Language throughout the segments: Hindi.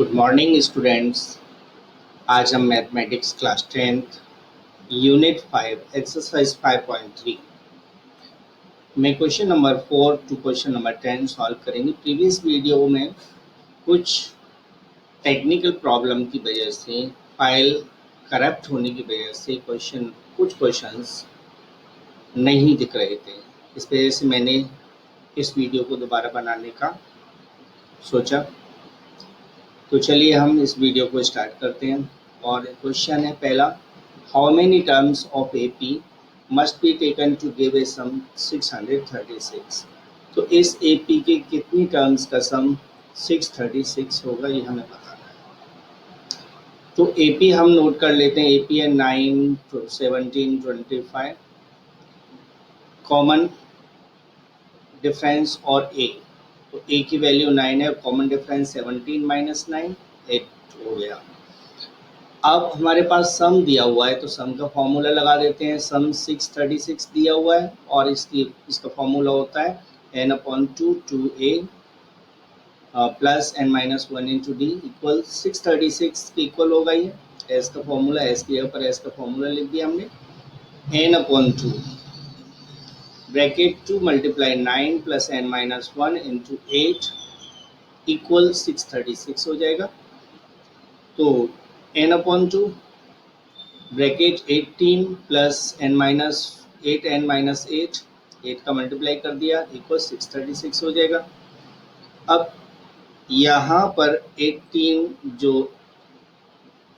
Good morning students. आज हम mathematics class 10th unit 5 exercise 5.3 में question number 4 to question number 10 solve करेंगे। प्रीवियस वीडियो में कुछ टेक्निकल प्रॉब्लम की वजह से, फाइल करप्ट होने की वजह से कुछ क्वेश्चंस नहीं दिख रहे थे। इस वजह से मैंने इस वीडियो को दोबारा बनाने का सोचा। तो चलिए हम इस वीडियो को स्टार्ट करते हैं। और क्वेश्चन है पहला, how many terms of AP must be taken to give a sum 636। तो इस एपी के कितनी टर्म्स का सम 636 होगा, ये हमें बताना है। तो एपी हम नोट कर लेते हैं। एपी है 9, 17, 25, कॉमन डिफरेंस और ए। तो ए की वैल्यू 9 है, कॉमन डिफरेंस 17 माइनस 9 8 हो गया। अब हमारे पास सम दिया हुआ है तो सम का फॉर्मूला लगा देते हैं। सम 636 दिया हुआ है और इसका फॉर्मूला होता है n/2 2a plus n-1 into D equal 636 के इक्वल होगा ये। एस का फॉर्मूला, एस की जगह पर एस का फॉर्मूला लिख दिया हमने। n/2 bracket 2 multiply 9 plus n-1 into 8 equal 636 हो जाएगा। तो n/2 ब्रैकेट 18 प्लस n-8 8 का मल्टीप्लाई कर दिया इक्वल 636 हो जाएगा। अब यहाँ पर 18 जो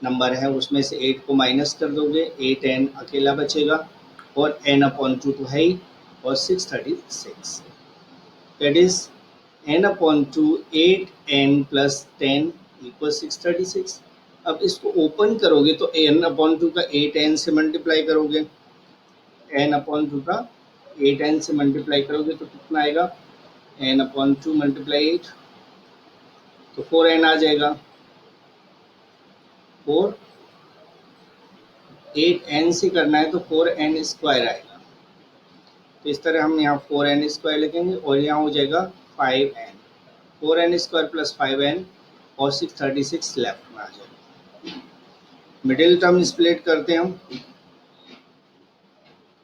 नंबर है उसमें से 8 को माइनस कर दोगे, 8n अकेला बचेगा और n/2 तो है ही और 636 that is n/2 8n plus 10 equal 636। अब इसको ओपन करोगे तो n/2 का 8n से मल्टीप्लाई करोगे, n/2 का 8n से मल्टीप्लाई करोगे तो कितना आएगा, n/2 मल्टीप्लाई 8 तो 4n आ जाएगा। 8n से करना है तो 4n स्क्वायर आएगा। तो इस तरह हम यहाँ 4n स्क्वायर लिखेंगे और यहाँ हो जाएगा 5n। 4n square plus 5n और 636 लेफ्ट में आ जाएगा। मिडिल टर्म स्प्लिट करते हैं हम।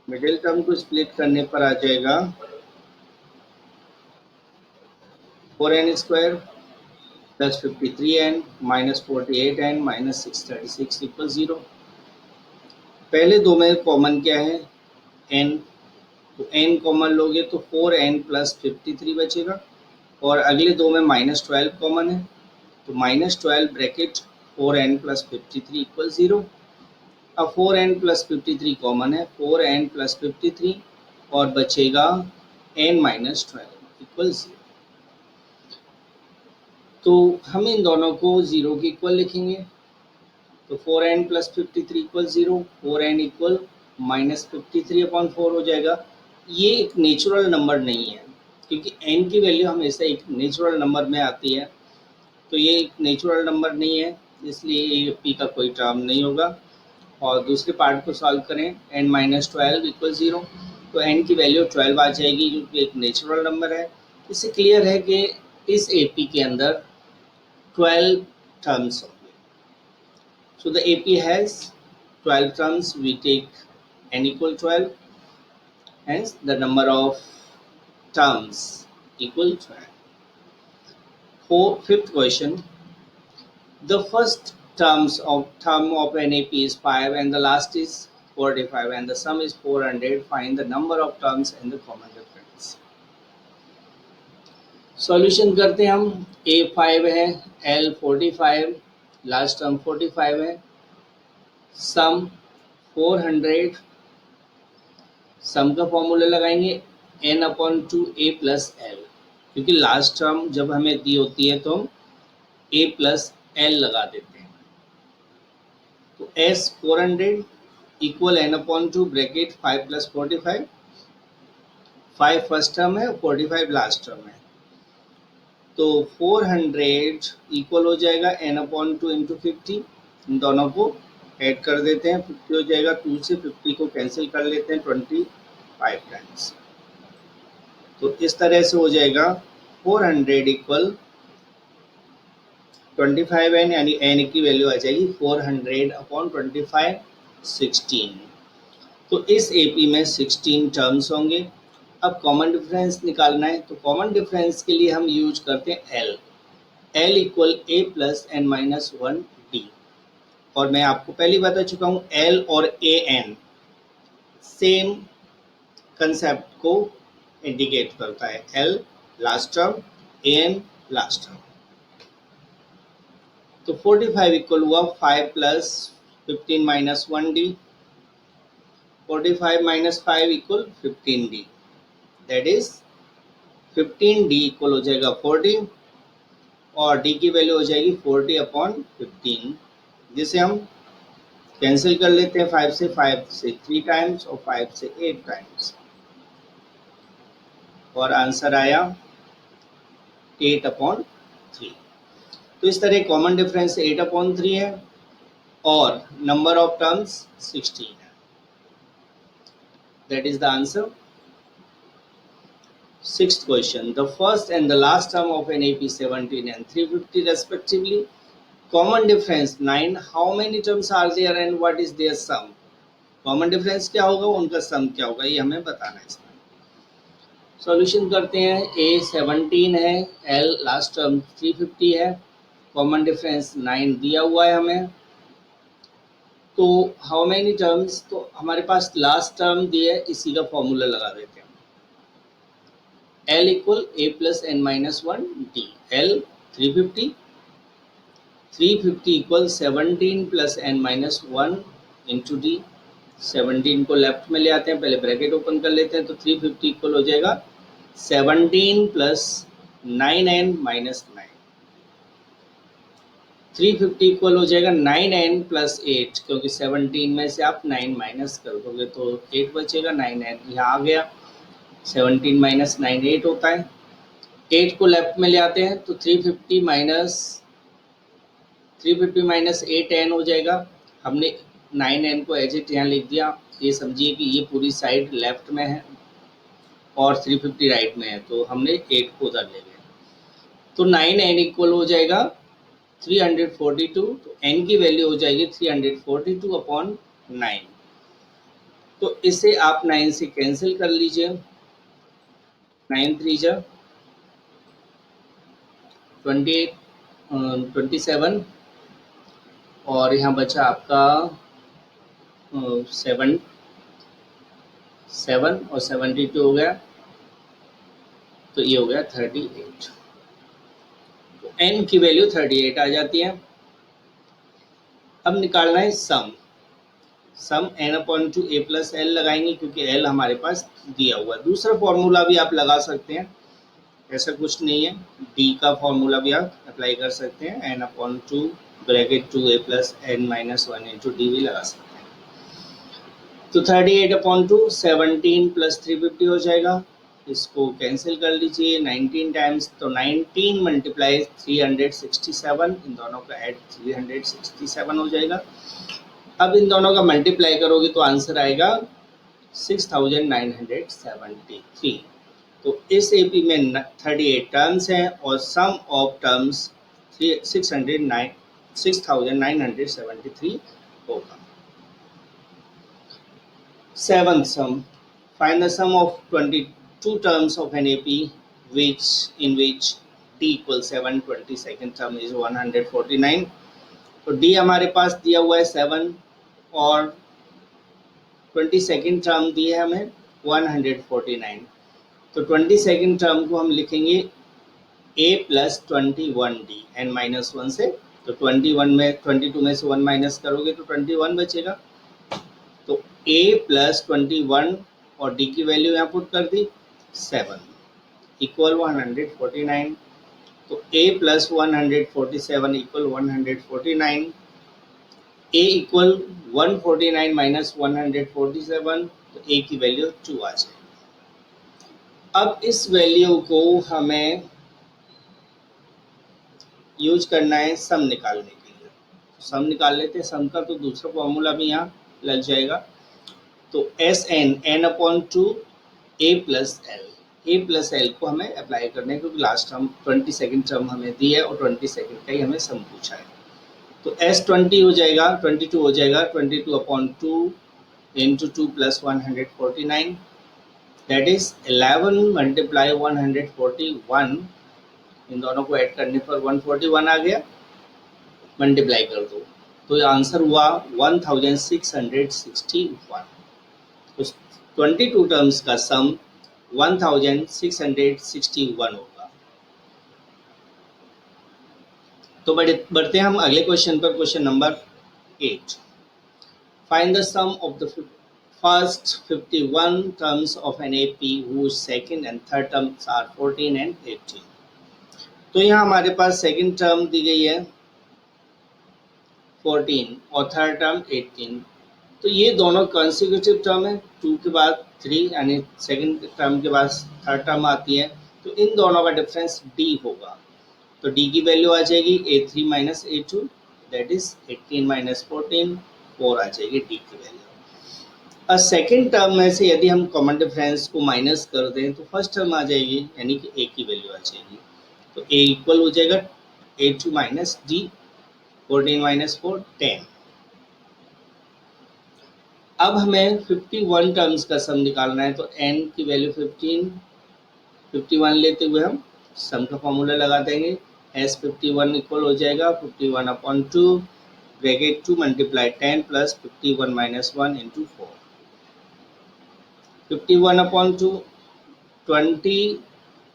मिडिल टर्म को स्प्लिट करने पर आ जाएगा 4n square plus 53n minus 48n minus 636 equal 0। पहले दो में कॉमन क्या है, n, तो n कॉमन लोगे तो 4n प्लस 53 बचेगा और अगले दो में -12 कॉमन है तो -12 ब्रैकेट 4n प्लस 53 इक्वल 0। अब 4n प्लस 53 कॉमन है, 4n प्लस 53 और बचेगा n-12 इक्वल 0। तो हम इन दोनों को 0 के इक्वल लिखेंगे। तो 4n plus 53 equal 0, 4n equal -53/4 हो जाएगा। ये एक नेचुरल नंबर नहीं है क्योंकि n की वैल्यू हमेशा एक नेचुरल नंबर में आती है, तो ये एक नेचुरल नंबर नहीं है, इसलिए ये p का कोई टर्म नहीं होगा। और दूसरे पार्ट को सॉल्व करें, n-12 इक्वल 0, तो n की वैल्यू 12 आ जाएगी क्योंकि एक नेचुरल नंबर है। इससे क्लियर है कि इस AP के अंदर 12 टर्म्स होंगे। So the AP has 12 terms. We take n equal 12, hence the number of terms equal 12. Fifth question, the first term of an AP is 5 and the last is 45 and the sum is 400. Find the number of terms and the common difference. Solution करते हैं हम। A 5 है, L 45, लास्ट टर्म 45 है, सम 400। सम का फॉर्मूला लगाएंगे n/2a प्लस एल, क्योंकि लास्ट टर्म जब हमें दी होती है तो हम a प्लस एल लगा देते हैं। तो s 400 equal n/2 bracket 5 plus 45, 5 first term है, 45 लास्ट टर्म है। तो 400 इक्वल हो जाएगा n/2 इंटू 50। इन दोनों को ऐड कर देते हैं, 50 हो जाएगा, 2 से 50 को कैंसिल कर लेते हैं 25 टाइम्स। तो इस तरह से हो जाएगा 400 इक्वल 25n यानी n की वैल्यू आ जाएगी 400/25 16। तो इस एपी में 16 टर्म्स होंगे। अब कॉमन डिफरेंस निकालना है, तो कॉमन डिफरेंस के लिए हम यूज करते हैं L. L equal A plus N minus one D. और मैं आपको पहले बता चुका हूँ एल और ए एन सेम कंसेप्ट को इंडिकेट करता है। L last term, A N last term. तो 45 इक्वल हुआ 5 plus 15 minus 1d। 45 minus 5 equal 15d। That is 15d equal हो जाएगा 40 और d की वैल्यू हो जाएगी 40/15, जिसे हम कैंसिल कर लेते हैं। 5 से 3 टाइम्स और 5 से 8 टाइम्स और आंसर आया 8/3। तो इस तरह कॉमन डिफरेंस 8/3 है और नंबर ऑफ टर्म्स 16 है। That is the answer. Sixth question. The first and the last term of an AP 17 and 350 respectively. Common difference 9. How many terms are there and what is their sum? Common difference क्या होगा, उनका sum क्या होगा, ये हमें बताना है इसमें। सॉल्यूशन करते हैं। A 17 है, L लास्ट टर्म 350 है, कॉमन डिफरेंस 9 दिया हुआ है हमें। तो हाउ मेनी टर्म्स, तो हमारे पास लास्ट टर्म दिया है, इसी का फॉर्मूला लगा देते हैं। L equal A plus N minus one D. L 350, 350 equal 17 plus N minus one into D. 17 को लेफ्ट में ले आते हैं, पहले ब्रैकेट ओपन कर लेते हैं, तो 350 इक्वल हो जाएगा 17 प्लस 9n माइनस 9। 350 इक्वल हो जाएगा 9n प्लस 8, क्योंकि 17 में से आप 9 माइनस कर दोगे तो 8 बचेगा, 9n यहाँ आ गया। 17 माइनस 9 8 होता है। 8 को लेफ्ट में ले आते हैं तो 350 माइनस 8n हो जाएगा। हमने 9n को एज इट यहाँ लिख दिया। ये समझिए कि ये पूरी साइड लेफ्ट में है और 350 राइट में है, तो हमने 8 को उधर ले लिया। तो 9n इक्वल हो जाएगा 342। तो n की वैल्यू हो जाएगी 342/9। तो इसे आप 9 से कैंसिल कर लीजिए। 9 3 जा 28 27 और यहाँ बचा आपका 7 और 72 हो गया, तो ये हो गया 38। तो n की वैल्यू 38 आ जाती है। अब निकालना है सम n/2 a प्लस एल लगाएंगे, क्योंकि l हमारे पास दिया हुआ है। दूसरा फॉर्मूला भी आप लगा सकते हैं, ऐसा कुछ नहीं है। d का फॉर्मूला भी आप अप्लाई कर सकते हैं। n/2 bracket 2a plus n minus 1 into D भी लगा सकते हैं। तो 38/2 17 प्लस 350 हो जाएगा। इसको कैंसिल कर लीजिए 19 टाइम्स, तो 19 मल्टीप्लाई 367, इन दोनों का ऐड 367 हो जाएगा। अब इन दोनों का मल्टीप्लाई करोगे तो आंसर आएगा 6973। तो इस एपी में 38 टर्म्स हैं और सम ऑफ टर्म्स 6973 होगा। Seventh sum. Find the sum of 22 terms of an AP in which d equals 7, 22nd term is 149. तो d हमारे पास दिया हुआ है 7 और 22nd टर्म दी है हमें 149। तो 22nd टर्म को हम लिखेंगे a प्लस 21d n-1 से। तो 22 में से 1 माइनस करोगे तो 21 बचेगा। तो a प्लस 21 और d की वैल्यू यहाँ पुट कर दी 7 इक्वल 149। तो a plus 147 equal 149। a equal 149 minus 147, तो a की वैल्यू 2 आ जाएगी। अब इस वैल्यू को हमें यूज करना है सम निकालने के लिए। सम निकाल लेते हैं। सम का तो दूसरा फॉर्मूला भी यहाँ लग जाएगा। तो Sn n/2 a plus L. A plus L को हमें अप्लाई करने हैं, क्योंकि लास्ट टर्म 22nd टर्म हमें दी है और 22nd का ही हमें सम पूछा है। तो S20 हो जाएगा, 22 हो जाएगा, 22/2 into 2 plus 149, that is 11 multiply 141, इन दोनों को ऐड करने पर 141 आ गया, मल्टीप्लाई कर दो तो ये आंसर हुआ 1661। तो 22 टर्म्स का सम 1661 होगा। तो बढ़ते हैं हम अगले क्वेश्चन पर, question number 8। Find the sum of the first 51 terms of an AP whose second and third terms are 14 and 18। तो यहाँ हमारे पास सेकंड टर्म दी गई है 14 और थर्ड टर्म 18। तो ये दोनों कंसेक्यूटिव टर्म है, 2 के बाद 3 यानी सेकंड टर्म के बाद थर्ड टर्म आती है, तो इन दोनों का डिफरेंस d होगा। तो d की वैल्यू आ जाएगी a3 minus a2, that is 18 minus 14, 4 आ जाएगी d की वैल्यू। और सेकेंड टर्म में से यदि हम कॉमन डिफरेंस को माइनस कर दें तो फर्स्ट टर्म आ जाएगी, यानी कि a की वैल्यू आ जाएगी। तो a इक्वल हो जाएगा a2 माइनस d, 14 माइनस 4 10। अब हमें 51 टर्म्स का सम निकालना है, तो n की वैल्यू 51 लेते हुए हम सम का फॉर्मूला लगा देंगे। S51 इक्वल हो जाएगा 51/2 bracket 2 multiply 10 plus 51 minus 1 into 4। 51/2 20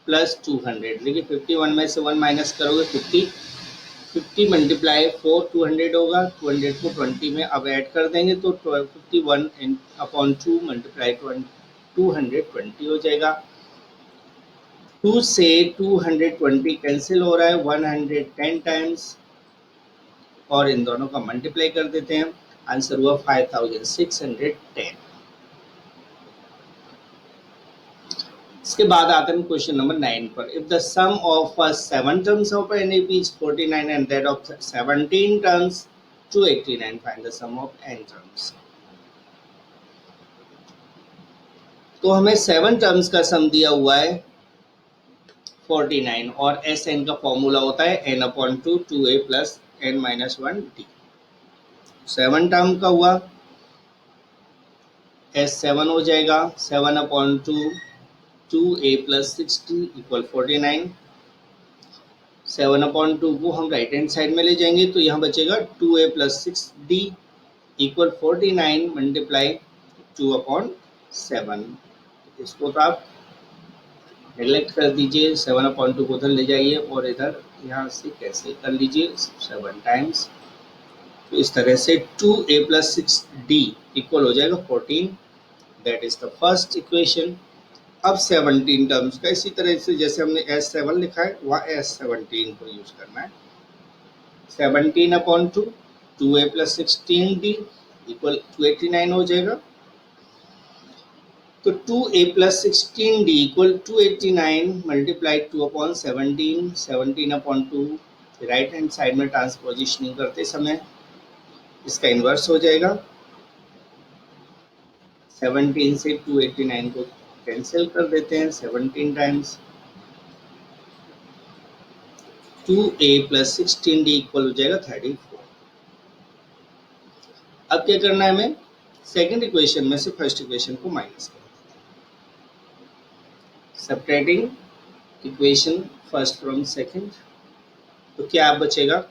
plus 200, देखिए 51 में से 1 माइनस करोगे 50 मल्टीप्लाई 4 200 होगा, 200 को 20 में अब ऐड कर देंगे तो 51/2 मल्टीप्लाई 220 हो जाएगा। 2 से 220 कैंसिल हो रहा है 110 टाइम्स, और इन दोनों का मल्टीप्लाई कर देते हैं, आंसर हुआ 5610। इसके बाद आते हैं क्वेश्चन नंबर 9 पर। If the sum of first 7 terms of an AP is 49 and that of 17 terms 289, find the sum of n terms. तो हमें 7 टर्म्स का सम दिया हुआ है 49 और Sn का फॉर्मूला होता है n/2 2a plus n minus 1 d। 7 term का हुआ S7 हो जाएगा 7/2 2a प्लस 6d इक्वल 49। 7/2 को हम राइट हैंड साइड में ले जाएंगे तो यहाँ बचेगा 2a plus 6d equal 49 multiply 2/7। इसको तो आप नेगलेक्ट कर दीजिए, 7/2 को उधर ले जाइए और इधर यहाँ से कैंसिल कर लीजिए 7 टाइम्स। तो इस तरह से 2a प्लस 6d इक्वल हो जाएगा 14, that is the first equation. अब 17 टर्म्स का इसी तरह से जैसे हमने S7 लिखा है वहाँ S17 को यूज करना है। 17/2 2a प्लस 16d इक्वल 289 हो जाएगा। तो 2a plus 16d equal 289 multiply 2/17, 17/2 right hand side में ट्रांसपोजिशनिंग करते समय इसका इन्वर्स हो जाएगा। 17 से 289 को कैंसिल कर देते हैं 17 times. 2a plus 16d equal हो जाएगा 34। अब क्या करना है हमें, सेकंड इक्वेशन में से फर्स्ट इक्वेशन को माइनस करना है, subtracting equation first from second. तो क्या आप बचेगा,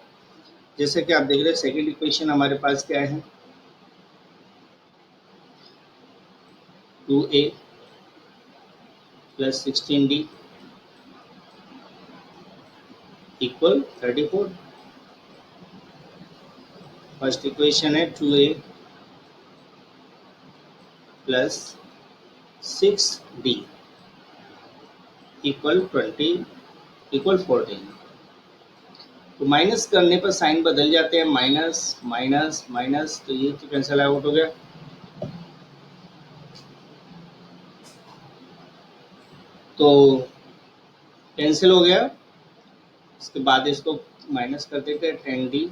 जैसे कि आप देख रहे हैं सेकंड इक्वेशन हमारे पास क्या है 2a plus 16d equal 34। First equation है 2a प्लस 6d इक्वल 14। तो माइनस करने पर साइन बदल जाते हैं, माइनस माइनस माइनस, तो ये तो कैंसिल आउट हो गया। तो कैंसिल हो गया, इसके बाद इसको माइनस कर देते हैं 10d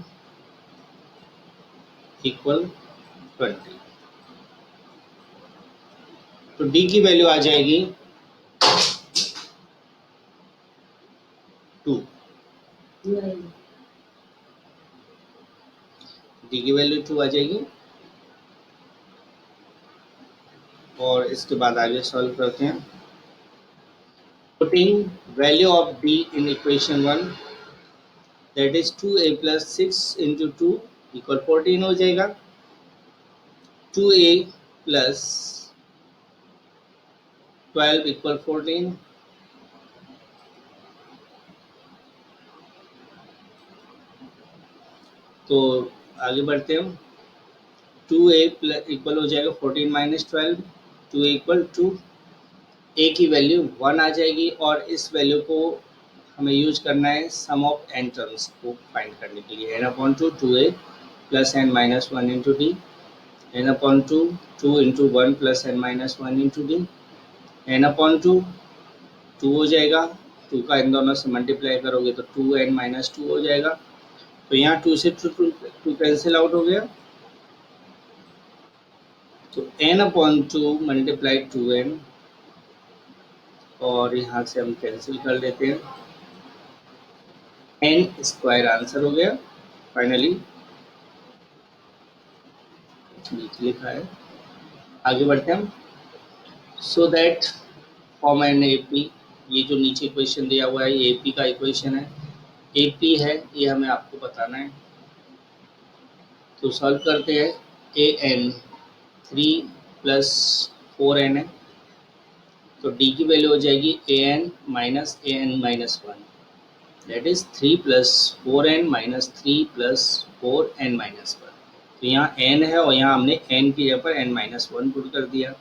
इक्वल 20। तो d की वैल्यू आ जाएगी 2, डी की वैल्यू 2 आ जाएगी। और इसके बाद आगे सॉल्व करते हैं। Putting value of D in equation 1, that is 2a plus 6 into 2 equal 14 हो जाएगा। 2a plus 12 equal 14। तो आगे बढ़ते हैं। 2a प्लस इक्वल हो जाएगा 14 माइनस 12, 2a इक्वल 2। a की वैल्यू 1 आ जाएगी और इस वैल्यू को हमें यूज करना है सम ऑफ n टर्म्स को फाइंड करने के लिए। n upon 2 2a plus n minus 1 into D, n upon 2 2 into 1 plus n minus 1 into D, n upon 2 2 हो जाएगा। 2 का इन दोनों से मल्टीप्लाई करोगे तो 2n माइनस 2 हो जाएगा। तो यहाँ 2 से 2 कैंसिल आउट हो गया। तो n अपॉन 2 मल्टीप्लाई 2n, और यहाँ से हम कैंसिल कर लेते हैं। n स्क्वायर आंसर हो गया फाइनली, नीचे लिखा है। आगे बढ़ते हैं हम। So that form an AP, ये जो नीचे इक्वेशन दिया हुआ है ये एपी का इक्वेशन है। एपी है ये हमें आपको बताना है। तो सॉल्व करते हैं। ए एन 3 प्लस 4n है, तो डी की वैल्यू हो जाएगी A N minus A N minus 1, that is 3 plus 4n minus 3 plus 4n minus 1। तो यहाँ n है और यहाँ हमने n की जगह पर n माइनस 1 पुट कर दिया।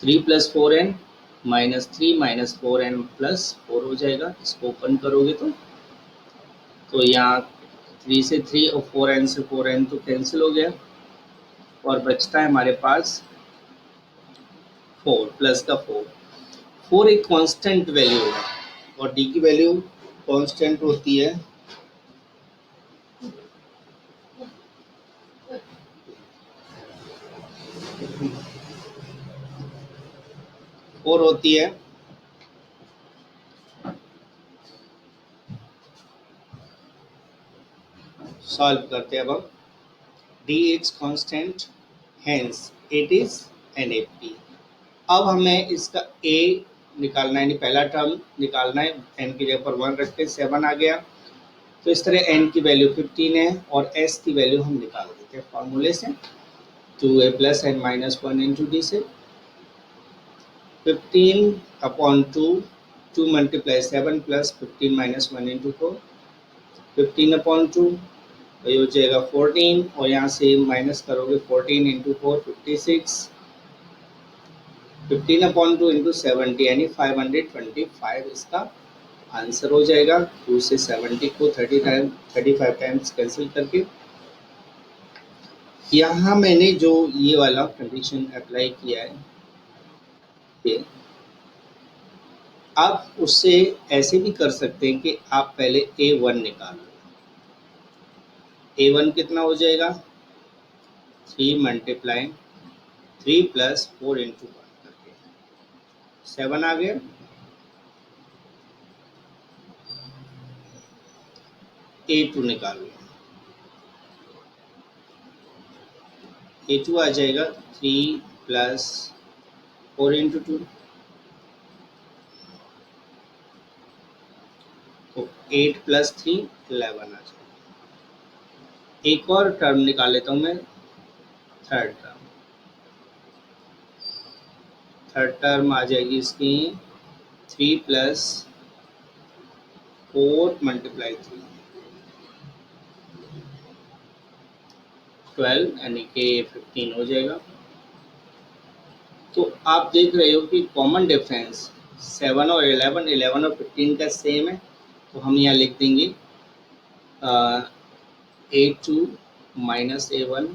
3 plus 4n minus 3 minus 4n plus 4 हो जाएगा। इसको ओपन करोगे तो यहाँ 3 से 3 और 4n से 4n तो कैंसिल हो गया और बचता है हमारे पास 4 प्लस का 4। 4 एक कांस्टेंट वैल्यू है और डी की वैल्यू कांस्टेंट होती है 4 होती है। सॉल्व करते हैं अब हम। D is constant, hence it is NAP। अब हमें इसका a निकालना है, पहला टर्म निकालना है। n की जगह पर 1 रखते 7 आ गया। तो इस तरह n की वैल्यू 15 है और s की वैल्यू हम निकाल देते हैं फॉर्मूले से, 2a plus n minus 1 into D से। 15 upon 2, 2 multiply 7 plus 15 minus 1 into 4, 15 upon 2 वही हो जाएगा 14, और यहाँ से माइनस करोगे 14 इंटू 4 56, 15 अपॉन 2 इंटू 70 यानी 525 इसका आंसर हो जाएगा। 2 से 70 को 35 टाइम्स कैंसिल करके। यहाँ मैंने जो ये वाला कंडीशन अप्लाई किया है ये, आप उससे ऐसे भी कर सकते हैं कि आप पहले A1 निकाल लो। A1 कितना हो जाएगा 3 मल्टीप्लाई 3 प्लस 4 इंटू 1 करके 7 आ गया। A2 निकाल लो। A2 आ जाएगा 3 प्लस 4 इंटू 2, तो 8 प्लस 3 11 आ जाएगा। एक और टर्म निकाल लेता हूँ मैं, थर्ड टर्म आ जाएगी इसकी 3 प्लस 4 मल्टीप्लाई 3 12 यानी कि 15 हो जाएगा। तो आप देख रहे हो कि कॉमन डिफरेंस 7 और 11, 11 और 15 का सेम है। तो हम यहाँ लिख देंगे A2 माइनस A1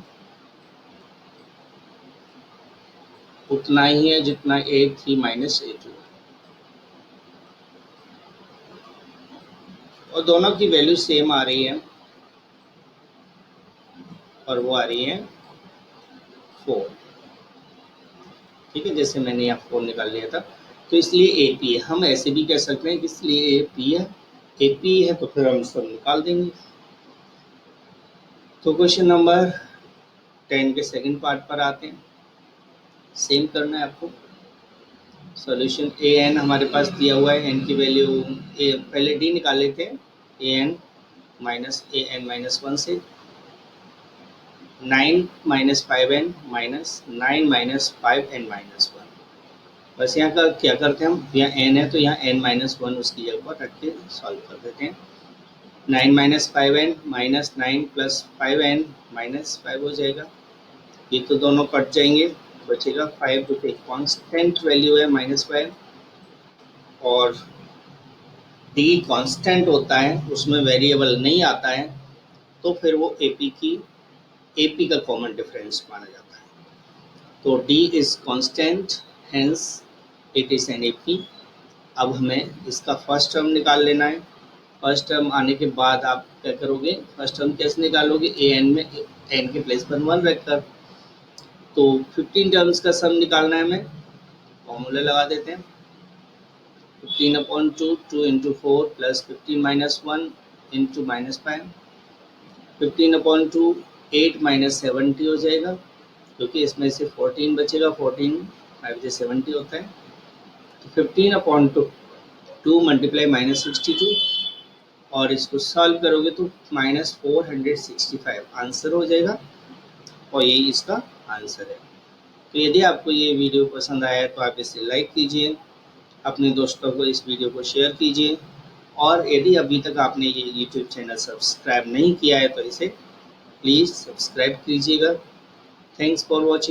उतना ही है जितना A3 माइनस A2 है, और दोनों की वैल्यू सेम आ रही है और वो आ रही है 4। ठीक है, जैसे मैंने यहाँ 4 निकाल लिया था। तो इसलिए AP है। हम ऐसे भी कह सकते हैं कि इसलिए AP है AP है तो फिर हम सब निकाल देंगे। तो क्वेश्चन नंबर 10 के सेकंड पार्ट पर आते हैं। सेम करना है आपको। सॉल्यूशन ए एन हमारे पास दिया हुआ है, एन की वैल्यू पहले डी निकाले थे, ए एन माइनस 1 से 9 minus 5n minus 9 minus 5n minus 1। बस यहाँ का क्या करते हैं हम, यहाँ n है तो यहाँ n माइनस 1 उसकी जगह पर रख के सॉल्व कर देते हैं। 9 minus 5n minus 9 plus 5n minus 5 हो जाएगा। ये तो दोनों कट जाएंगे, बचेगा 5 जो कि कांस्टेंट वैल्यू है -5। और डी कांस्टेंट होता है, उसमें वेरिएबल नहीं आता है, तो फिर वो एपी का कॉमन डिफरेंस माना जाता है। तो D is constant, hence it is an AP. अब हमें इसका फर्स्ट टर्म निकाल लेना है। फर्स्ट टर्म आने के बाद आप क्या करोगे, फर्स्ट टर्म कैसे निकालोगे, ए एन में एन के प्लेस पर 1 रखकर। तो 15 टर्म्स का सम निकालना है हमें, फॉर्मूला लगा देते हैं। 15/2 2 into 4 plus 15 minus 1 into -5। 15/2 8 minus 70 हो जाएगा, क्योंकि इसमें से 14 बचेगा, 14 5 से 70 होता है। तो 15/2 मल्टीप्लाई -62, और इसको सॉल्व करोगे तो -465 आंसर हो जाएगा, और यही इसका आंसर है। तो यदि आपको ये वीडियो पसंद आया तो आप इसे लाइक कीजिए, अपने दोस्तों को इस वीडियो को शेयर कीजिए, और यदि अभी तक आपने ये यूट्यूब चैनल सब्सक्राइब नहीं किया है तो इसे प्लीज़ सब्सक्राइब कीजिएगा। Thanks for watching.